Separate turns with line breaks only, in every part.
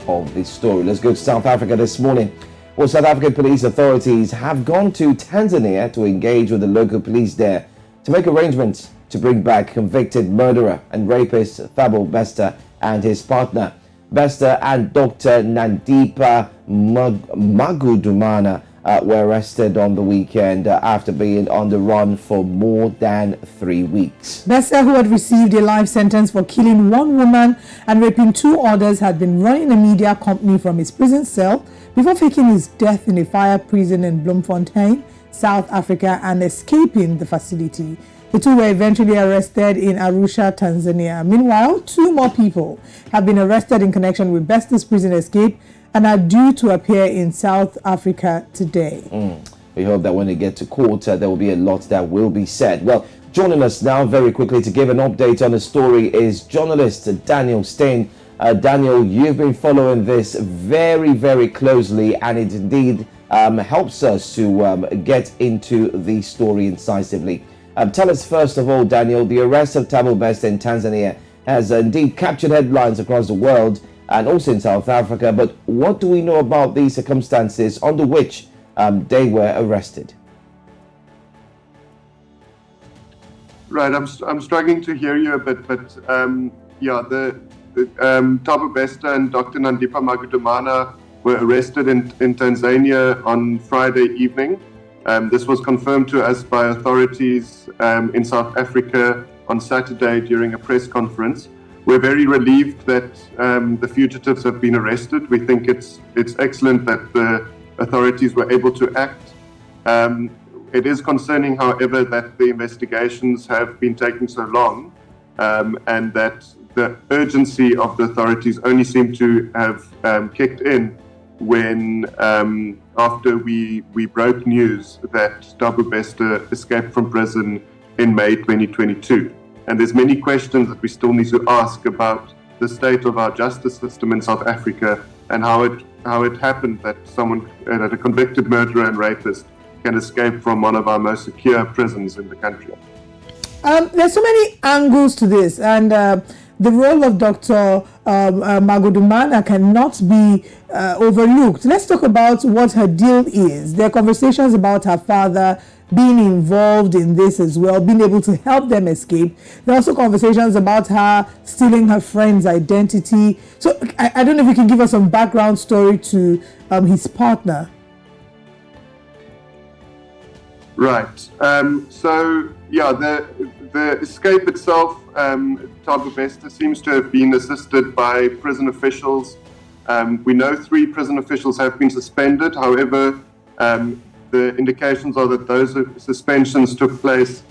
of this story. Let's go to South Africa this morning. Well, South African police authorities have gone to Tanzania to engage with the local police there to make arrangements to bring back convicted murderer and rapist Thabo Bester and his partner. Bester and Dr Nandipha Magudumana were arrested on the weekend after being on the run for more than 3 weeks.
Bester, who had received a life sentence for killing one woman and raping 2 others, had been running a media company from his prison cell before faking his death in a fire prison in Bloemfontein, South Africa, and escaping the facility. The 2 were eventually arrested in Arusha, Tanzania. Meanwhile, 2 more people have been arrested in connection with Bester's prison escape and are due to appear in South Africa today.
We hope that when they get to court, there will be a lot that will be said. Well, joining us now very quickly to give an update on the story is journalist Daniel Steyn. Daniel, you've been following this very, very closely, and it indeed helps us to get into the story incisively. Tell us first of all, Daniel, the arrest of Thabo Bester in Tanzania has indeed captured headlines across the world and also in South Africa. But what do we know about the circumstances under which they were arrested?
Right, I'm struggling to hear you a bit, but Thabo Bester and Dr Nandipha Magudumana were arrested in Tanzania on Friday evening. This was confirmed to us by authorities in South Africa on Saturday during a press conference. We're very relieved that the fugitives have been arrested. We think it's excellent that the authorities were able to act. It is concerning, however, that the investigations have been taking so long and that the urgency of the authorities only seem to have kicked in when after we broke news that Thabo Bester escaped from prison in May 2022. And there's many questions that we still need to ask about the state of our justice system in South Africa and how it happened that that a convicted murderer and rapist can escape from one of our most secure prisons in the country.
There's so many angles to this, and the role of Dr. Magudumana cannot be overlooked. Let's talk about what her deal is. There are conversations about her father being involved in this as well, being able to help them escape. There are also conversations about her stealing her friend's identity. So I don't know if you can give us some background story to his partner.
Right. The escape itself, Thabo Bester seems to have been assisted by prison officials. We know 3 prison officials have been suspended. However, the indications are that those suspensions took place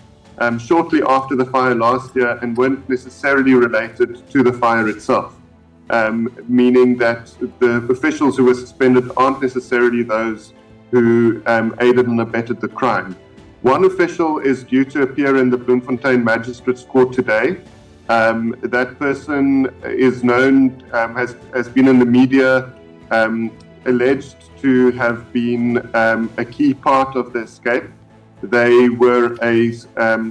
shortly after the fire last year and weren't necessarily related to the fire itself, meaning that the officials who were suspended aren't necessarily those who aided and abetted the crime. One official is due to appear in the Bloemfontein Magistrates Court today. That person is known, has been in the media, alleged to have been a key part of the escape. They were a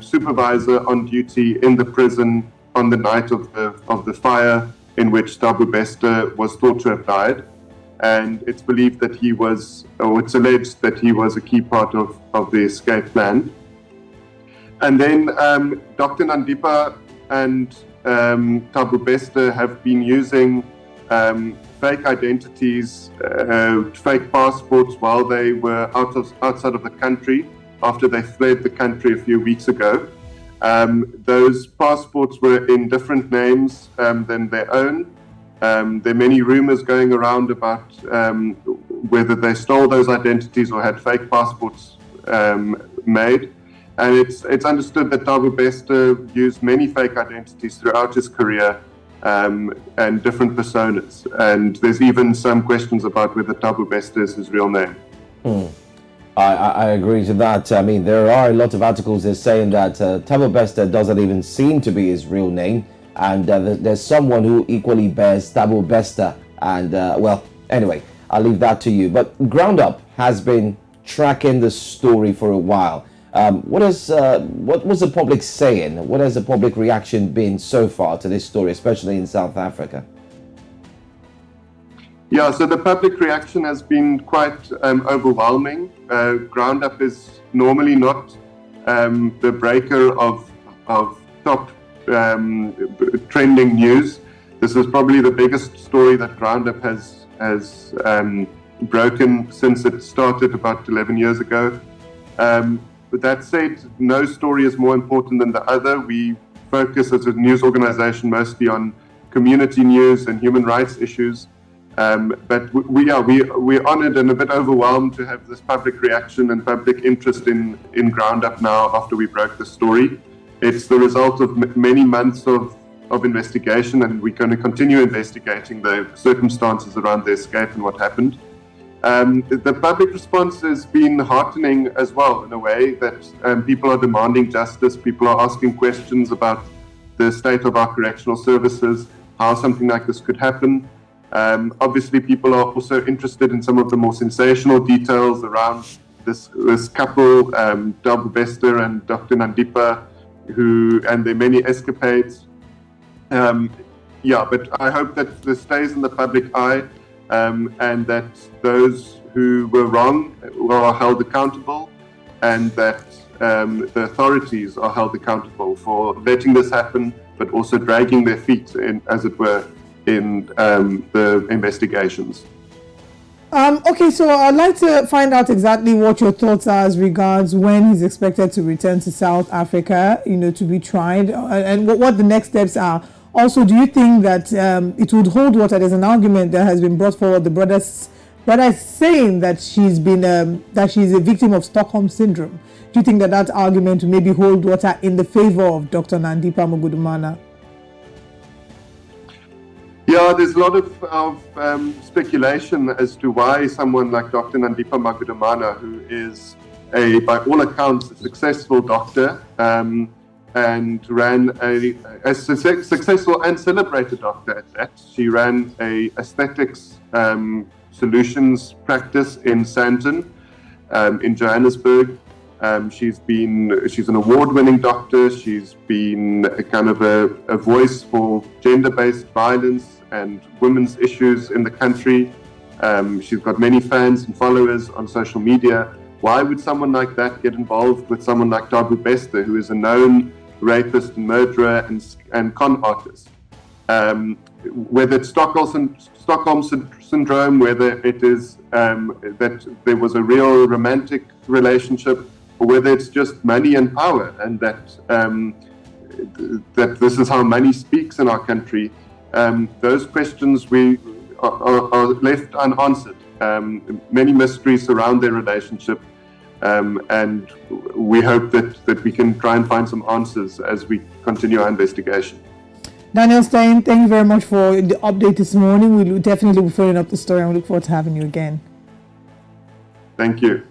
supervisor on duty in the prison on the night of the fire in which Thabo Bester was thought to have died. And it's believed that it's alleged that he was a key part of the escape plan. And then Dr. Nandipha and Thabo Bester have been using fake identities, fake passports while they were outside of the country after they fled the country a few weeks ago. Those passports were in different names than their own. There are many rumors going around about whether they stole those identities or had fake passports made. And it's understood that Thabo Bester used many fake identities throughout his career and different personas. And there's even some questions about whether Thabo Bester is his real name.
I agree to that. I mean, there are a lot of articles that saying that Thabo Bester doesn't even seem to be his real name. And there's someone who equally bears Thabo Bester. And well, anyway, I'll leave that to you. But Ground Up has been tracking the story for a while. What was the public saying? What has the public reaction been so far to this story, especially in South Africa?
Yeah, so the public reaction has been quite overwhelming. Groundup is normally not the breaker of top trending news. This is probably the biggest story that Groundup has broken since it started about 11 years ago. With that said, no story is more important than the other. We focus as a news organization mostly on community news and human rights issues. But we're honored and a bit overwhelmed to have this public reaction and public interest in Groundup now after we broke the story. It's the result of many months of investigation, and we're going to continue investigating the circumstances around the escape and what happened. The public response has been heartening as well, in a way that people are demanding justice, people are asking questions about the state of our correctional services, how something like this could happen. Obviously, people are also interested in some of the more sensational details around this couple, Thabo Bester and Dr Nandipha, and their many escapades. But I hope that this stays in the public eye, and that those who were wrong are held accountable, and that the authorities are held accountable for letting this happen, but also dragging their feet, as it were, in the investigations.
Okay, so I'd like to find out exactly what your thoughts are as regards when he's expected to return to South Africa, to be tried, and what the next steps are. Also, do you think that it would hold water? There's an argument that has been brought forward. The brother saying that she's a victim of Stockholm syndrome. Do you think that argument will maybe hold water in the favor of Dr. Nandipha Magudumana?
Yeah, there's a lot of speculation as to why someone like Dr. Nandipha Magudumana, who is by all accounts, a successful doctor, and ran a successful and celebrated doctor at that. She ran a aesthetics solutions practice in Sandton, in Johannesburg. She's an award-winning doctor. She's been a kind of a voice for gender-based violence and women's issues in the country. She's got many fans and followers on social media. Why would someone like that get involved with someone like Thabo Bester, who is a known rapist and murderer and con artist? Whether it's Stockholm syndrome, whether it is that there was a real romantic relationship, or whether it's just money and power, and that this is how money speaks in our country. Those questions are left unanswered. Many mysteries surround their relationship, and we hope that we can try and find some answers as we continue our investigation.
Daniel Stein, thank you very much for the update this morning. We'll definitely be following up the story, and we look forward to having you again.
Thank you.